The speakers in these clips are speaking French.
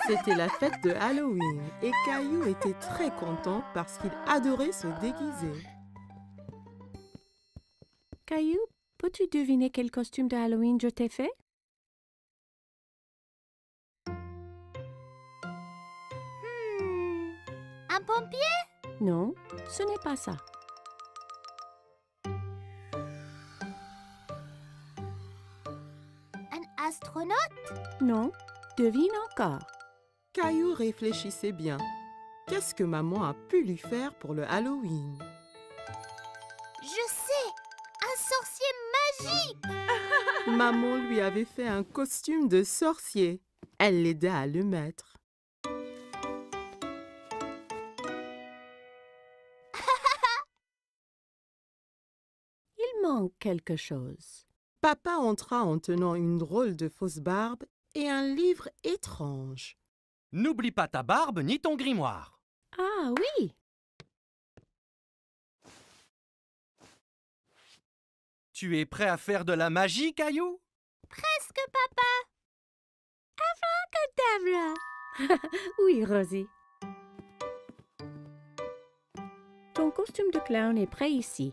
C'était la fête de Halloween et Caillou était très content parce qu'il adorait se déguiser. Caillou, peux-tu deviner quel costume de Halloween je t'ai fait? Un pompier? Non, ce n'est pas ça. Un astronaute? Non, devine encore. Caillou réfléchissait bien. Qu'est-ce que maman a pu lui faire pour le Halloween? Je sais! Un sorcier magique! Maman lui avait fait un costume de sorcier. Elle l'aida à le mettre. Il manque quelque chose. Papa entra en tenant une drôle de fausse barbe et un livre étrange. N'oublie pas ta barbe ni ton grimoire. Ah oui, Tu es prêt à faire de la magie, Caillou? Presque, papa! Tavla. Oui, Rosie. Ton costume de clown est prêt ici.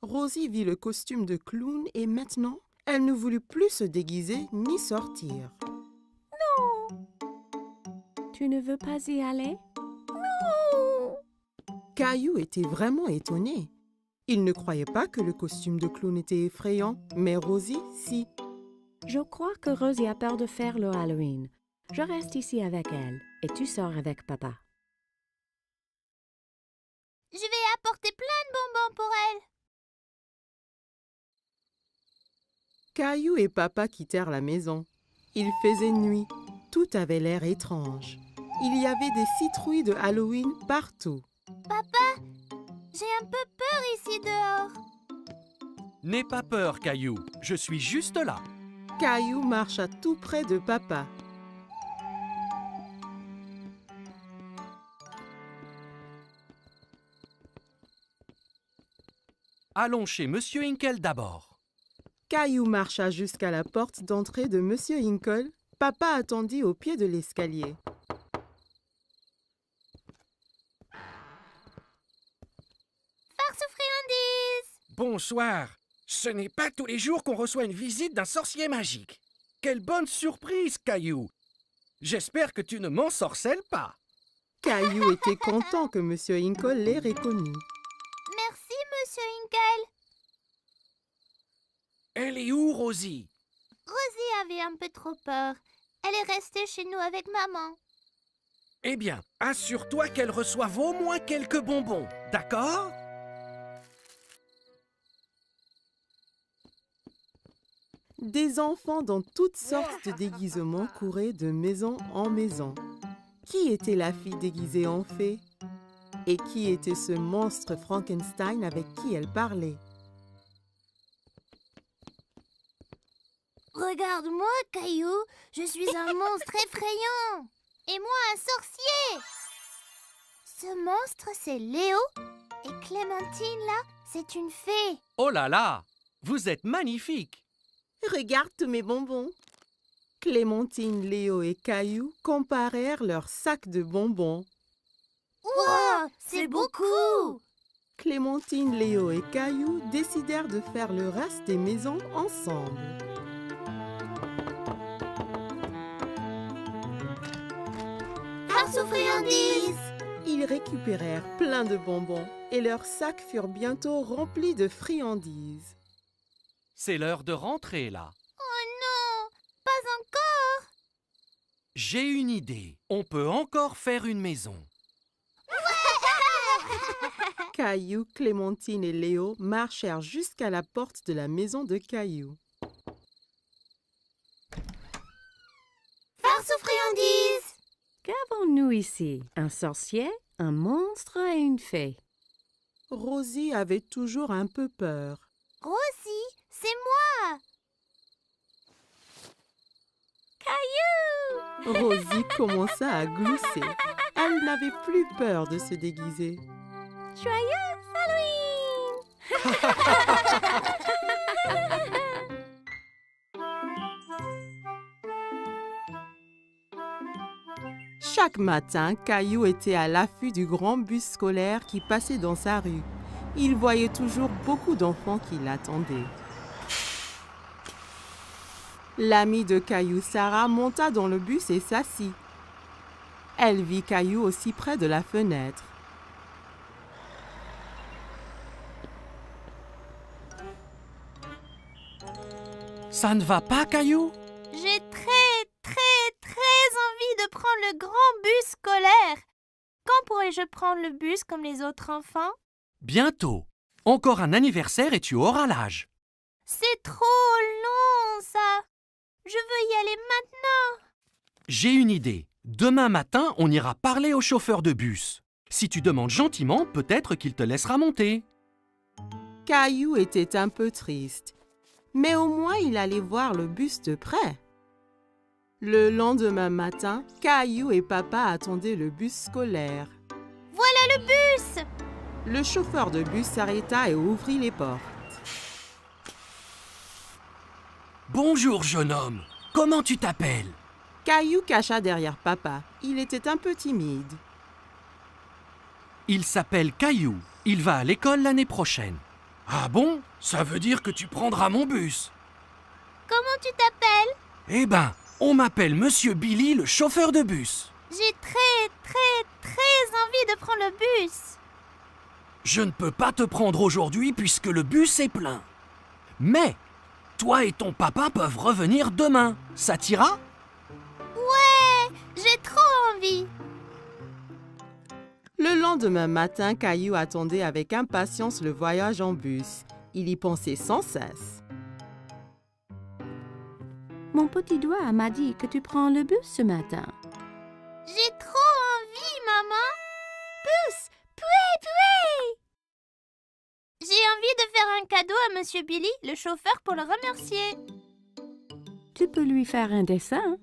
Rosie vit le costume de clown et maintenant, elle ne voulut plus se déguiser ni sortir. Tu ne veux pas y aller? Caillou était vraiment étonné. Il ne croyait pas que le costume de clown était effrayant, mais Rosie, si. Je crois que Rosie a peur de faire le Halloween. Je reste ici avec elle et tu sors avec papa. Je vais apporter plein de bonbons pour elle. Caillou et papa quittèrent la maison. Il faisait nuit. Tout avait l'air étrange. Il y avait des citrouilles de Halloween partout. Papa, j'ai un peu peur ici dehors. N'aie pas peur, Caillou. Je suis juste là. Caillou marcha tout près de papa. Allons chez Monsieur Hinkle d'abord. Caillou marcha jusqu'à la porte d'entrée de Monsieur Hinkle. Papa attendit au pied de l'escalier. Farce aux friandises! Bonsoir. Ce n'est pas tous les jours qu'on reçoit une visite d'un sorcier magique. Quelle bonne surprise, Caillou. J'espère que tu ne m'ensorcelles pas. Caillou était content que Monsieur Hinkle l'ait reconnu. Merci, Monsieur Hinkle. Elle est où, Rosie? Rosie avait un peu trop peur. Elle est restée chez nous avec maman. Eh bien, assure-toi qu'elle reçoive au moins quelques bonbons, d'accord? Des enfants dans toutes sortes de déguisements couraient de maison en maison. Qui était la fille déguisée en fée? Et qui était ce monstre Frankenstein avec qui elle parlait? Regarde-moi, Caillou. Je suis un monstre effrayant. Et moi, un sorcier. Ce monstre, c'est Léo. Et Clémentine, là, c'est une fée. Oh là là! Vous êtes magnifique! Regarde tous mes bonbons. Clémentine, Léo et Caillou comparèrent leurs sacs de bonbons. Wow, c'est beaucoup. Clémentine, Léo et Caillou décidèrent de faire le reste des maisons ensemble. Farce aux friandises. Ils récupérèrent plein de bonbons et leurs sacs furent bientôt remplis de friandises. C'est l'heure de rentrer, là. Oh non, pas encore. J'ai une idée. On peut encore faire une maison. Caillou, Clémentine et Léo marchèrent jusqu'à la porte de la maison de Caillou. Farce aux friandises. Qu'avons-nous ici? Un sorcier, un monstre et une fée. Rosie avait toujours un peu peur. Rosie, c'est moi. Caillou. Rosie commença à glousser. Elle n'avait plus peur de se déguiser. Joyeux Halloween. Chaque matin, Caillou était à l'affût du grand bus scolaire qui passait dans sa rue. Il voyait toujours beaucoup d'enfants qui l'attendaient. L'amie de Caillou, Sarah, monta dans le bus et s'assit. Elle vit Caillou aussi près de la fenêtre. Ça ne va pas, Caillou? J'ai très envie de prendre le grand bus scolaire. Quand pourrai-je prendre le bus comme les autres enfants? Bientôt. Encore un anniversaire et tu auras l'âge. C'est trop long, ça. Je veux y aller maintenant. J'ai une idée. Demain matin, on ira parler au chauffeur de bus. Si tu demandes gentiment, peut-être qu'il te laissera monter. Caillou était un peu triste, mais au moins il allait voir le bus de près. Le lendemain matin, Caillou et papa attendaient le bus scolaire. Voilà le bus. Le chauffeur de bus s'arrêta et ouvrit les portes. Bonjour, jeune homme. Comment tu t'appelles? Caillou cacha derrière papa. Il était un peu timide. Il s'appelle Caillou. Il va à l'école l'année prochaine. Ah bon? Ça veut dire que tu prendras mon bus. Comment tu t'appelles? Eh ben, on m'appelle Monsieur Billy, le chauffeur de bus. J'ai très envie de prendre le bus. Je ne peux pas te prendre aujourd'hui puisque le bus est plein. Mais, toi et ton papa peuvent revenir demain. Ça t'ira? Ouais, j'ai trop envie. Le lendemain matin, Caillou attendait avec impatience le voyage en bus. Il y pensait sans cesse. Mon petit doigt m'a dit que tu prends le bus ce matin. J'ai trop envie, maman. Bus, poué. J'ai envie de faire un cadeau à Monsieur Billy, le chauffeur, pour le remercier. Tu peux lui faire un dessin.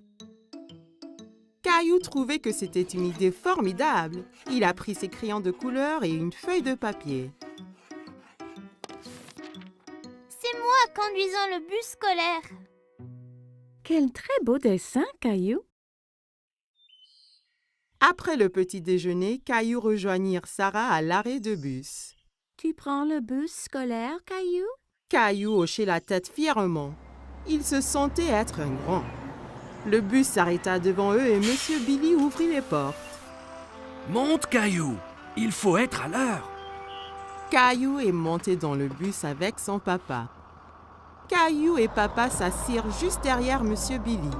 Caillou trouvait que c'était une idée formidable. Il a pris ses crayons de couleur et une feuille de papier. C'est moi conduisant le bus scolaire. Quel très beau dessin, Caillou. Après le petit déjeuner, Caillou rejoignit Sarah à l'arrêt de bus. Tu prends le bus scolaire, Caillou? Caillou hochait la tête fièrement. Il se sentait être un grand. Le bus s'arrêta devant eux et Monsieur Billy ouvrit les portes. Monte, Caillou. Il faut être à l'heure. Caillou est monté dans le bus avec son papa. Caillou et papa s'assirent juste derrière Monsieur Billy.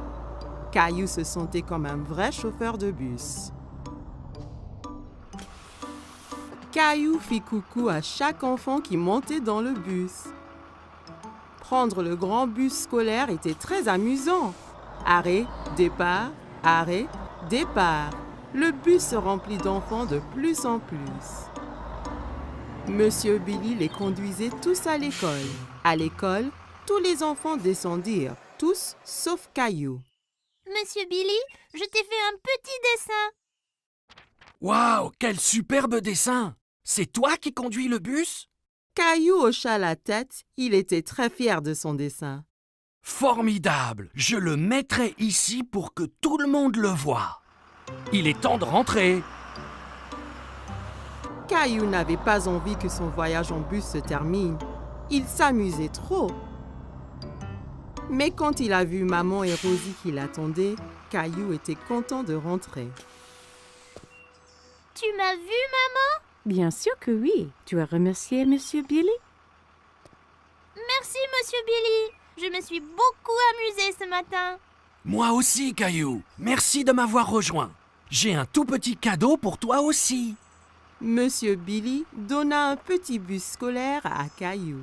Caillou se sentait comme un vrai chauffeur de bus. Caillou fit coucou à chaque enfant qui montait dans le bus. Prendre le grand bus scolaire était très amusant. Arrêt, départ, arrêt, départ. Le bus se remplit d'enfants de plus en plus. Monsieur Billy les conduisait tous à l'école. À l'école, tous les enfants descendirent, tous sauf Caillou. Monsieur Billy, je t'ai fait un petit dessin. Waouh, quel superbe dessin! C'est toi qui conduis le bus? Caillou hocha la tête, il était très fier de son dessin. Formidable! Je le mettrai ici pour que tout le monde le voie. Il est temps de rentrer. Caillou n'avait pas envie que son voyage en bus se termine. Il s'amusait trop. Mais quand il a vu maman et Rosie qui l'attendaient, Caillou était content de rentrer. Tu m'as vu, maman? Bien sûr que oui. Tu as remercié Monsieur Billy? Merci, Monsieur Billy. Je me suis beaucoup amusée ce matin. Moi aussi, Caillou. Merci de m'avoir rejoint. J'ai un tout petit cadeau pour toi aussi. Monsieur Billy donna un petit bus scolaire à Caillou.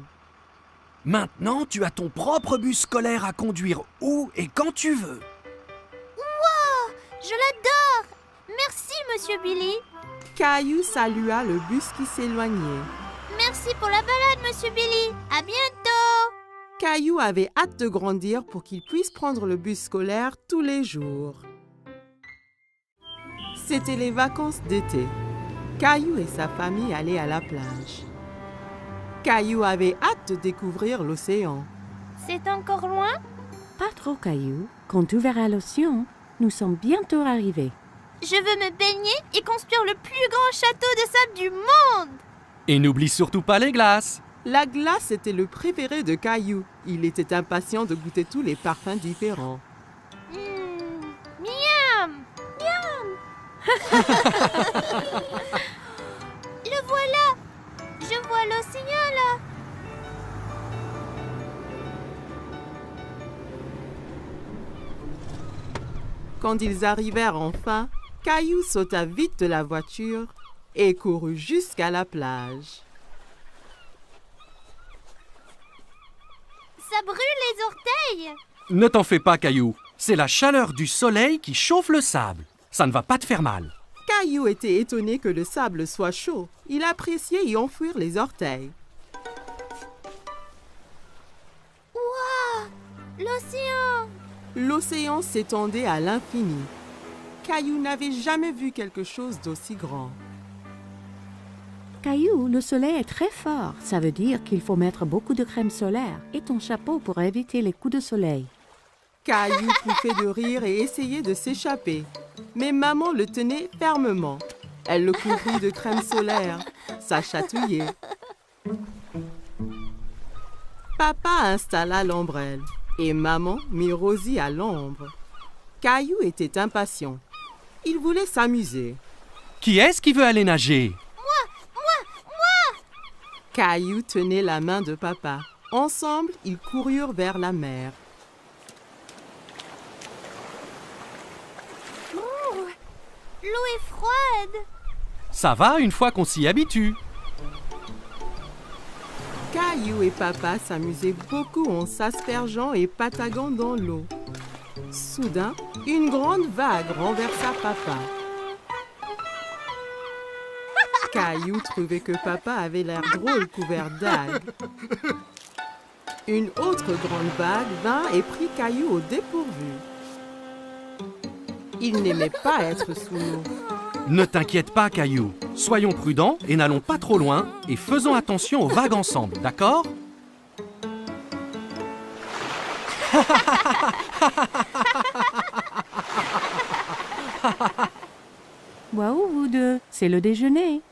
Maintenant, tu as ton propre bus scolaire à conduire où et quand tu veux. Wow, je l'adore. Merci, Monsieur Billy. Caillou salua le bus qui s'éloignait. Merci pour la balade, Monsieur Billy. À bientôt. Caillou avait hâte de grandir pour qu'il puisse prendre le bus scolaire tous les jours. C'était les vacances d'été. Caillou et sa famille allaient à la plage. Caillou avait hâte de découvrir l'océan. C'est encore loin? Pas trop, Caillou. Quand tu verras l'océan, nous sommes bientôt arrivés. Je veux me baigner et construire le plus grand château de sable du monde. Et n'oublie surtout pas les glaces. La glace était le préféré de Caillou. Il était impatient de goûter tous les parfums différents. Miam! Miam! Le voilà! Je vois l'océan là! Quand ils arrivèrent enfin, Caillou sauta vite de la voiture et courut jusqu'à la plage. Ça brûle les orteils! Ne t'en fais pas, Caillou. C'est la chaleur du soleil qui chauffe le sable. Ça ne va pas te faire mal. Caillou était étonné que le sable soit chaud. Il appréciait y enfouir les orteils. Waouh! L'océan! L'océan s'étendait à l'infini. Caillou n'avait jamais vu quelque chose d'aussi grand. Caillou, le soleil est très fort. Ça veut dire qu'il faut mettre beaucoup de crème solaire et ton chapeau pour éviter les coups de soleil. Caillou pouffait de rire et essayait de s'échapper. Mais maman le tenait fermement. Elle le couvrit de crème solaire. Ça chatouillait. Papa installa l'ombrelle et maman mit Rosie à l'ombre. Caillou était impatient. Il voulait s'amuser. Qui est-ce qui veut aller nager? Caillou tenait la main de papa. Ensemble, ils coururent vers la mer. L'eau est froide! Ça va une fois qu'on s'y habitue. Caillou et papa s'amusaient beaucoup en s'aspergeant et pataguant dans l'eau. Soudain, une grande vague renversa papa. Caillou trouvait que papa avait l'air drôle couvert d'algues. Une autre grande vague vint et prit Caillou au dépourvu. Il n'aimait pas être sous l'eau. Ne t'inquiète pas, Caillou. Soyons prudents et n'allons pas trop loin et faisons attention aux vagues ensemble, d'accord? Waouh, vous deux, c'est le déjeuner.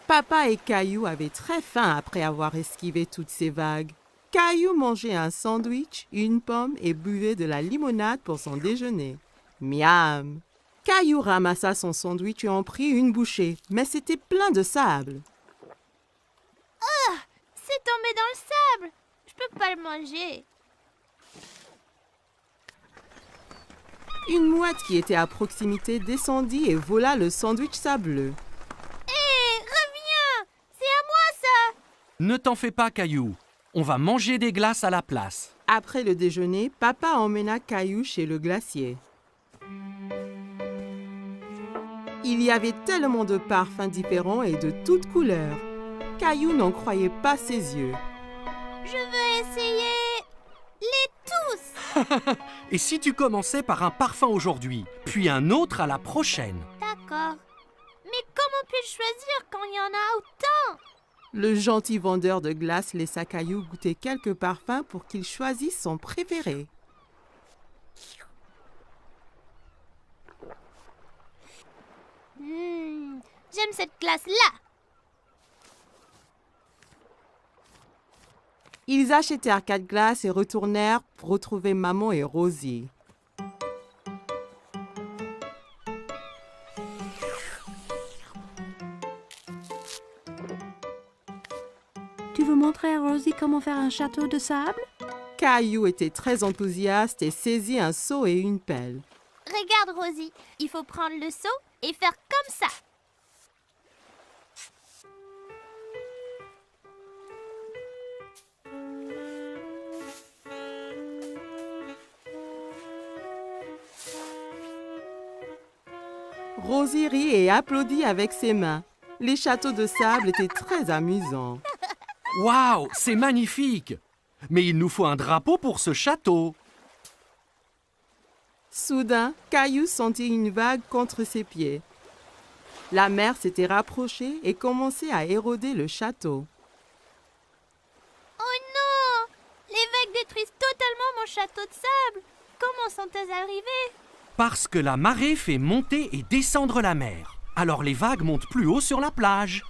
Papa et Caillou avaient très faim après avoir esquivé toutes ces vagues. Caillou mangeait un sandwich, une pomme et buvait de la limonade pour son déjeuner. Miam! Caillou ramassa son sandwich et en prit une bouchée, mais c'était plein de sable. C'est tombé dans le sable! Je peux pas le manger. Une mouette qui était à proximité descendit et vola le sandwich sableux. Hé, reviens! C'est à moi ça! Ne t'en fais pas, Caillou. On va manger des glaces à la place. Après le déjeuner, papa emmena Caillou chez le glacier. Il y avait tellement de parfums différents et de toutes couleurs. Caillou n'en croyait pas ses yeux. Je veux essayer les tous! Et si tu commençais par un parfum aujourd'hui, puis un autre à la prochaine? D'accord. Mais comment puis-je choisir quand il y en a autant? Le gentil vendeur de glace laissa Caillou goûter quelques parfums pour qu'il choisisse son préféré. J'aime cette glace-là. Ils achetèrent 4 glaces et retournèrent pour retrouver maman et Rosie. Tu veux montrer à Rosie comment faire un château de sable? Caillou était très enthousiaste et saisit un seau et une pelle. Regarde, Rosie. Il faut prendre le seau et faire comme ça. Rosie rit et applaudit avec ses mains. Les châteaux de sable étaient très amusants. Waouh, c'est magnifique! Mais il nous faut un drapeau pour ce château. Soudain, Caillou sentit une vague contre ses pieds. La mer s'était rapprochée et commençait à éroder le château. Oh non! Les vagues détruisent totalement mon château de sable. Comment sont-elles arrivées? Parce que la marée fait monter et descendre la mer. Alors les vagues montent plus haut sur la plage.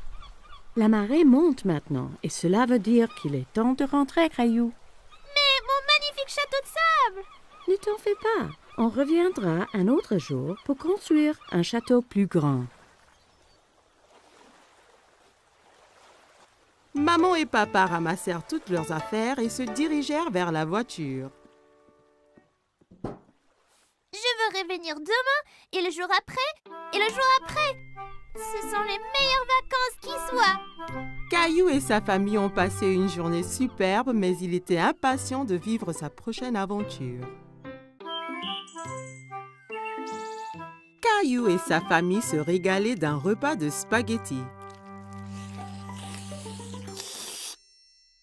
La marée monte maintenant et cela veut dire qu'il est temps de rentrer, Caillou. Mais mon magnifique château de sable! Ne t'en fais pas. On reviendra un autre jour pour construire un château plus grand. Maman et papa ramassèrent toutes leurs affaires et se dirigèrent vers la voiture. Je veux revenir demain et le jour après et le jour après. Ce sont les meilleures vacances qui soient. Caillou et sa famille ont passé une journée superbe, mais il était impatient de vivre sa prochaine aventure. Caillou et sa famille se régalaient d'un repas de spaghettis.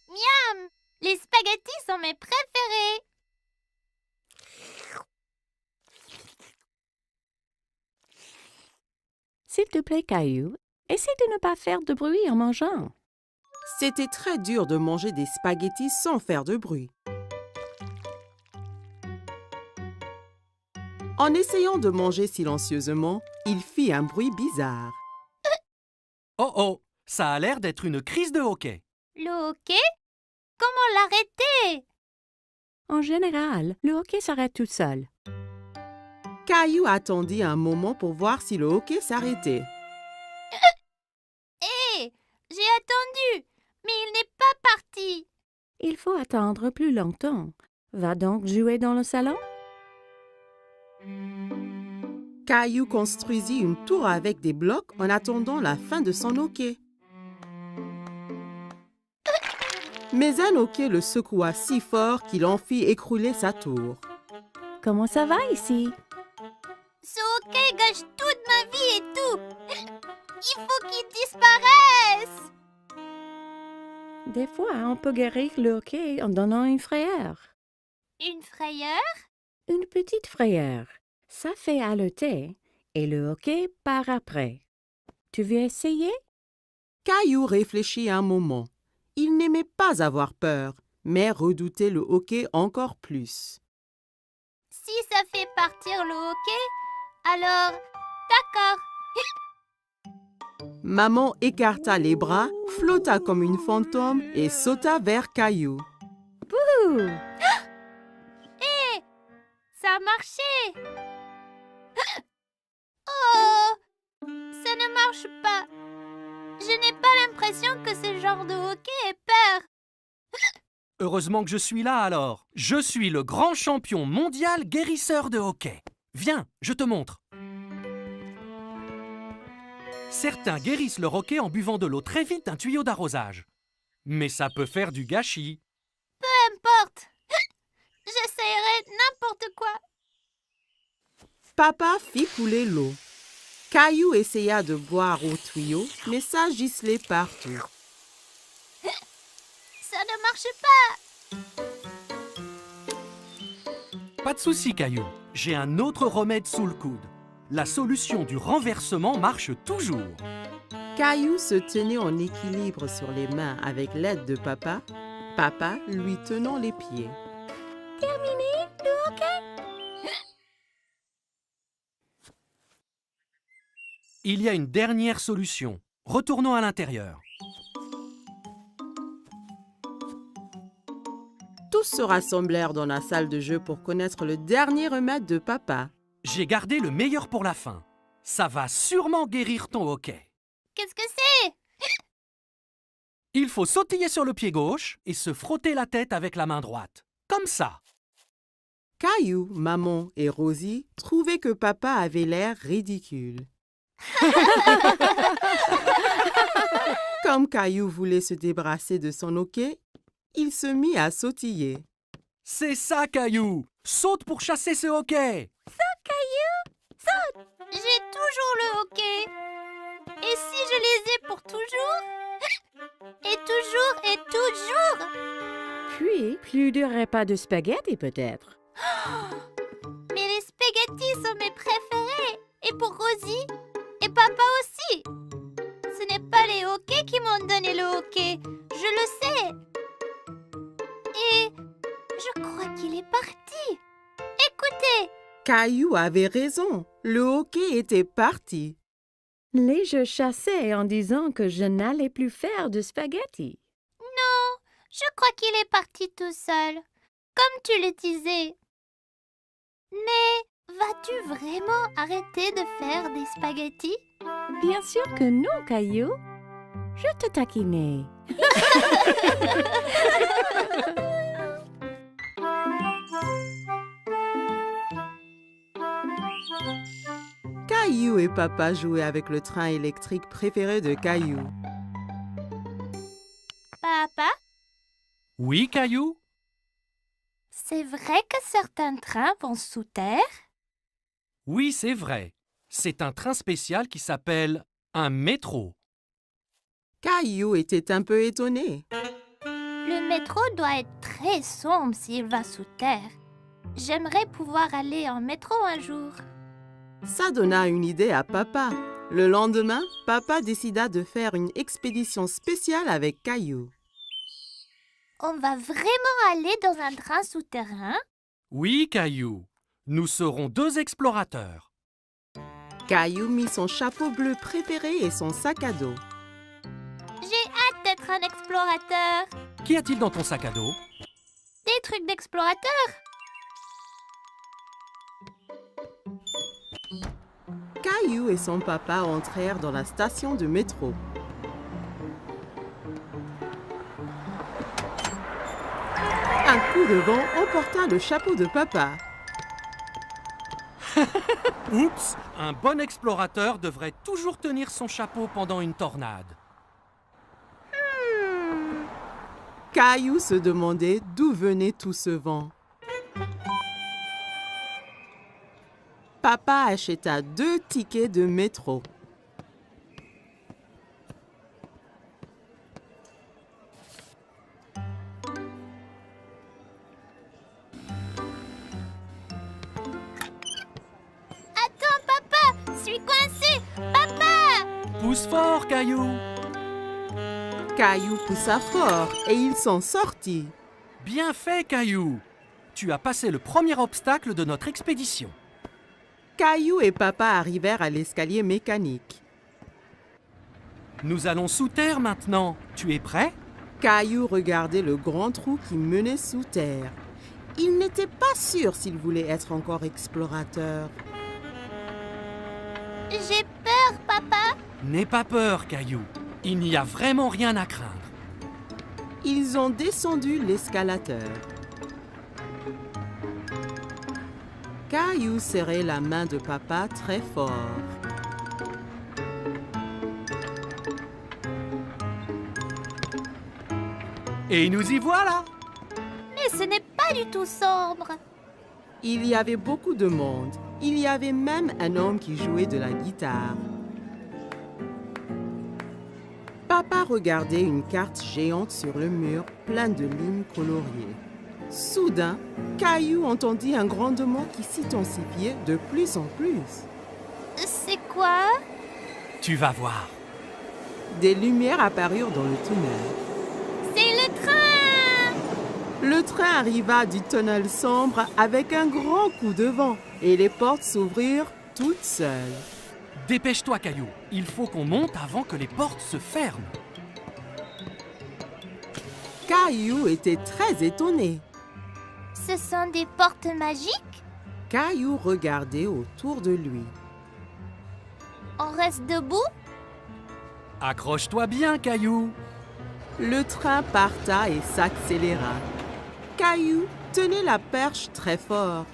Miam! Les spaghettis sont mes préférés. S'il te plaît, Caillou, essaie de ne pas faire de bruit en mangeant. C'était très dur de manger des spaghettis sans faire de bruit. En essayant de manger silencieusement, il fit un bruit bizarre. Oh oh, ça a l'air d'être une crise de hoquet. Le hockey? Comment l'arrêter? En général, le hockey s'arrête tout seul. Caillou attendit un moment pour voir si le hockey s'arrêtait. Hé! J'ai attendu, mais il n'est pas parti. Il faut attendre plus longtemps. Va donc jouer dans le salon? Caillou construisit une tour avec des blocs en attendant la fin de son hockey. Mais un hockey le secoua si fort qu'il en fit écrouler sa tour. Comment ça va ici? Ce hockey gâche toute ma vie et tout. Il faut qu'il disparaisse. Des fois, on peut guérir le hockey en donnant une frayeur. Une frayeur? Une petite frayeur. Ça fait haleter et le hockey part après. Tu veux essayer? Caillou réfléchit un moment. Il n'aimait pas avoir peur, mais redoutait le hockey encore plus. Si ça fait partir le hockey, alors d'accord. Maman écarta les bras, flotta comme une fantôme et sauta vers Caillou. Ouh! Hé! Ça a marché. Oh! Ça ne marche pas. Je n'ai pas l'impression que ce genre de hockey ait peur. Heureusement que je suis là alors. Je suis le grand champion mondial guérisseur de hockey. Viens, je te montre. Certains guérissent leur hockey en buvant de l'eau très vite d'un tuyau d'arrosage. Mais ça peut faire du gâchis. Peu importe. J'essayerai n'importe quoi. Papa fit couler l'eau. Caillou essaya de boire au tuyau, mais ça giselait partout. Ça ne marche pas. Pas de souci, Caillou. J'ai un autre remède sous le coude. La solution du renversement marche toujours. Caillou se tenait en équilibre sur les mains avec l'aide de papa, papa lui tenant les pieds. Terminé le hockey? Il y a une dernière solution. Retournons à l'intérieur. Tous se rassemblèrent dans la salle de jeu pour connaître le dernier remède de papa. J'ai gardé le meilleur pour la fin. Ça va sûrement guérir ton hockey. Qu'est-ce que c'est? Il faut sautiller sur le pied gauche et se frotter la tête avec la main droite. Comme ça. Caillou, maman et Rosie trouvaient que papa avait l'air ridicule. Comme Caillou voulait se débarrasser de son hockey, il se mit à sautiller. C'est ça, Caillou. Saute pour chasser ce hockey. J'ai toujours le hockey. Et si je les ai pour toujours? Et toujours et toujours? Puis, plus de repas de spaghettis peut-être. Mais les spaghettis sont mes préférés. Et pour Rosie? Et papa aussi. Ce n'est pas les hockeys qui m'ont donné le hockey. Je le sais. Et je crois qu'il est parti. Écoutez, Caillou avait raison. Le hockey était parti. Les jeux chassaient en disant que je n'allais plus faire de spaghetti. Non, je crois qu'il est parti tout seul, comme tu le disais. Mais vas-tu vraiment arrêter de faire des spaghettis? Bien sûr que non, Caillou. Je te taquinais. Caillou et Papa jouaient avec le train électrique préféré de Caillou. Papa, Oui, Caillou? c'est vrai que certains trains vont sous terre? Oui, c'est vrai. C'est un train spécial qui s'appelle un métro. Caillou était un peu étonné. Le métro doit être très sombre s'il va sous terre. J'aimerais pouvoir aller en métro un jour. Ça donna une idée à Papa. Le lendemain, Papa décida de faire une expédition spéciale avec Caillou. On va vraiment aller dans un train souterrain? Oui, Caillou. Nous serons 2 explorateurs. Caillou mit son chapeau bleu préféré et son sac à dos. J'ai hâte d'être un explorateur. Qu'y a-t-il dans ton sac à dos? Des trucs d'explorateur. Caillou et son papa entrèrent dans la station de métro. Un coup de vent emporta le chapeau de Papa. Oups! Un bon explorateur devrait toujours tenir son chapeau pendant une tornade. Caillou se demandait d'où venait tout ce vent. Papa acheta 2 tickets de métro. Attends, papa, je suis coincé. Papa! Pousse fort, Caillou! Caillou poussa fort et il s'en sortit. Bien fait, Caillou! Tu as passé le premier obstacle de notre expédition. Caillou et Papa arrivèrent à l'escalier mécanique. Nous allons sous terre maintenant. Tu es prêt? Caillou regardait le grand trou qui menait sous terre. Il n'était pas sûr s'il voulait être encore explorateur. J'ai peur, papa. N'aie pas peur, Caillou. Il n'y a vraiment rien à craindre. Ils ont descendu l'escalateur. Caillou serrait la main de Papa très fort. Et nous y voilà! Mais ce n'est pas du tout sombre. Il y avait beaucoup de monde. Il y avait même un homme qui jouait de la guitare. Papa regardait une carte géante sur le mur, pleine de lignes coloriées. Soudain, Caillou entendit un grondement qui s'intensifiait de plus en plus. C'est quoi? Tu vas voir. Des lumières apparurent dans le tunnel. C'est le train! Le train arriva du tunnel sombre avec un grand coup de vent et les portes s'ouvrirent toutes seules. Dépêche-toi, Caillou. Il faut qu'on monte avant que les portes se ferment. Caillou était très étonné. Ce sont des portes magiques? Caillou regardait autour de lui. On reste debout? Accroche-toi bien, Caillou. Le train parta et s'accéléra. Caillou tenait la perche très fort.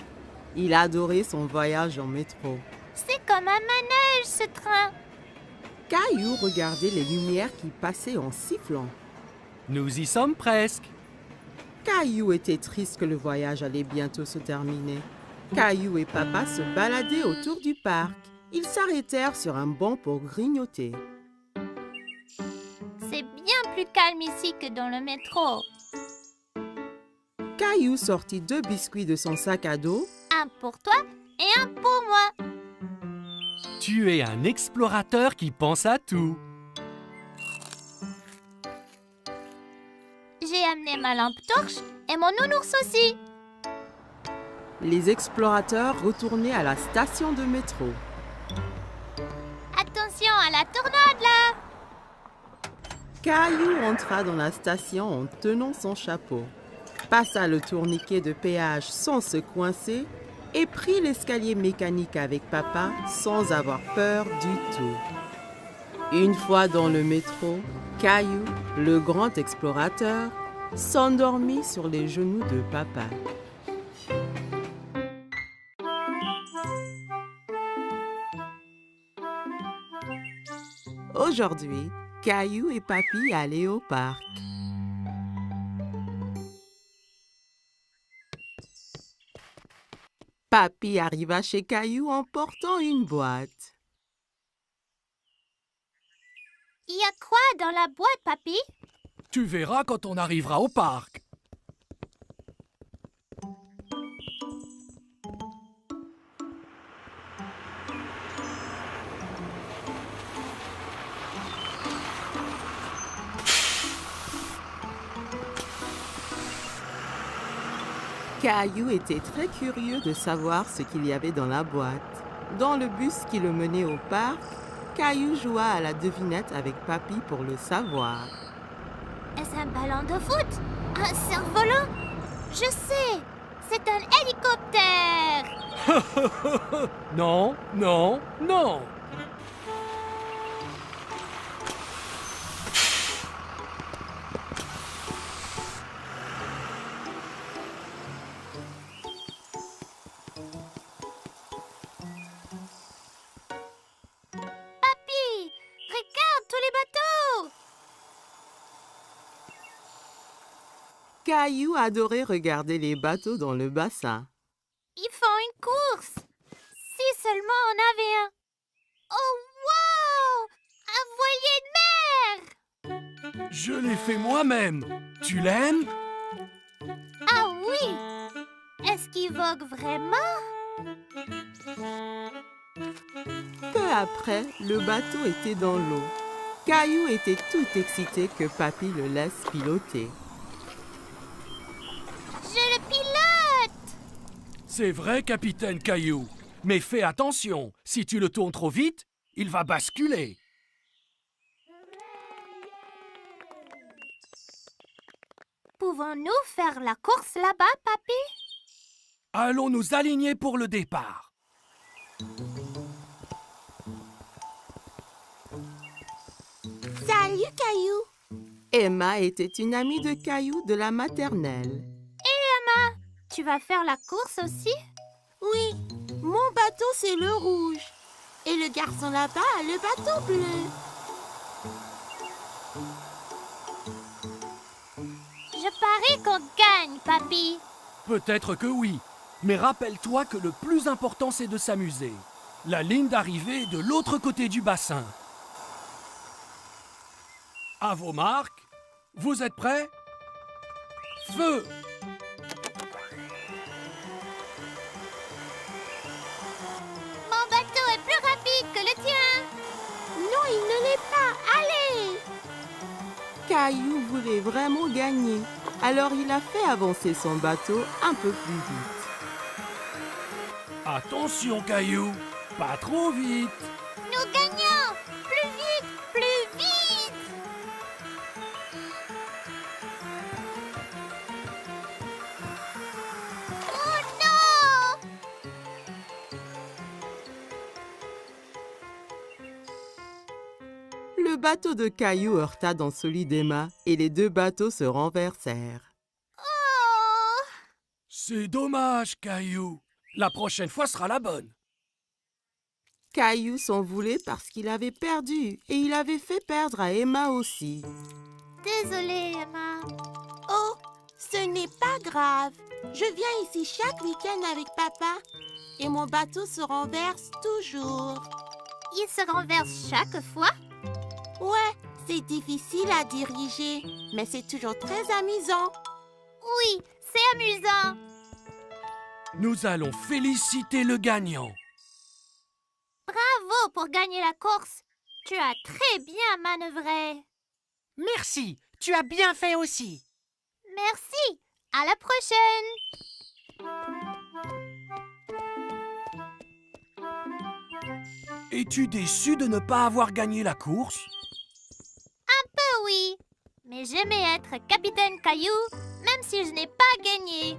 Il adorait son voyage en métro. C'est comme un manège, ce train. Caillou regardait les lumières qui passaient en sifflant. Nous y sommes presque. Caillou était triste que le voyage allait bientôt se terminer. Caillou et Papa se baladaient autour du parc. Ils s'arrêtèrent sur un banc pour grignoter. C'est bien plus calme ici que dans le métro. Caillou sortit 2 biscuits de son sac à dos. Un pour toi et un pour moi. Tu es un explorateur qui pense à tout. J'ai amené ma lampe torche et mon nounours aussi. les explorateurs retournaient à la station de métro. Attention à la tornade là! Caillou entra dans la station en tenant son chapeau, passa le tourniquet de péage sans se coincer et prit l'escalier mécanique avec papa sans avoir peur du tout. Une fois dans le métro, Caillou, le grand explorateur, s'endormit sur les genoux de papa. Aujourd'hui, Caillou et Papy allaient au parc. Papy arriva chez Caillou en portant une boîte. Il y a quoi dans la boîte, papy? Tu verras quand on arrivera au parc. Caillou était très curieux de savoir ce qu'il y avait dans la boîte. Dans le bus qui le menait au parc, Caillou joua à la devinette avec Papy pour le savoir. Est-ce un ballon de foot? Un cerf-volant? Je sais! C'est un hélicoptère! Non, non, non. Papy! Regarde tous les bateaux! Caillou adorait regarder les bateaux dans le bassin. Ils font une course! Si seulement on avait un... Oh, wow! Un voilier de mer! Je l'ai fait moi-même. Tu l'aimes? Ah oui! Est-ce qu'il vogue vraiment? Peu après, le bateau était dans l'eau. Caillou était tout excité que Papy le laisse piloter. Je le pilote! C'est vrai, capitaine Caillou. Mais fais attention, si tu le tournes trop vite, il va basculer. Pouvons-nous faire la course là-bas, papy? Allons nous aligner pour le départ. Salut, Caillou! Emma était une amie de Caillou de la maternelle. Tu vas faire la course aussi? Oui, mon bateau c'est le rouge. Et le garçon là-bas a le bateau bleu. Je parie qu'on gagne, papy. Peut-être que oui, mais rappelle-toi que le plus important c'est de s'amuser. La ligne d'arrivée est de l'autre côté du bassin. À vos marques, vous êtes prêts? Feu! Mon bateau est plus rapide que le tien. Non, il ne l'est pas. Allez! Caillou voulait vraiment gagner, alors il a fait avancer son bateau un peu plus vite. Attention, Caillou, pas trop vite. Nous gagnons! Plus vite! Plus vite! Oh non! Le bateau de Caillou heurta dans celui d'Emma et les deux bateaux se renversèrent. Oh! C'est dommage, Caillou. La prochaine fois sera la bonne. Caillou s'en voulait parce qu'il avait perdu et il avait fait perdre à Emma aussi. Désolée, Emma. Oh, ce n'est pas grave. Je viens ici chaque week-end avec papa. Et mon bateau se renverse toujours. Il se renverse chaque fois? Ouais, c'est difficile à diriger, mais c'est toujours très amusant. Oui, c'est amusant. Nous allons féliciter le gagnant. Bravo pour gagner la course. Tu as très bien manœuvré. Merci, tu as bien fait aussi. Merci. À la prochaine. Es-tu déçu de ne pas avoir gagné la course? Oui, mais j'aimais être capitaine Caillou, même si je n'ai pas gagné.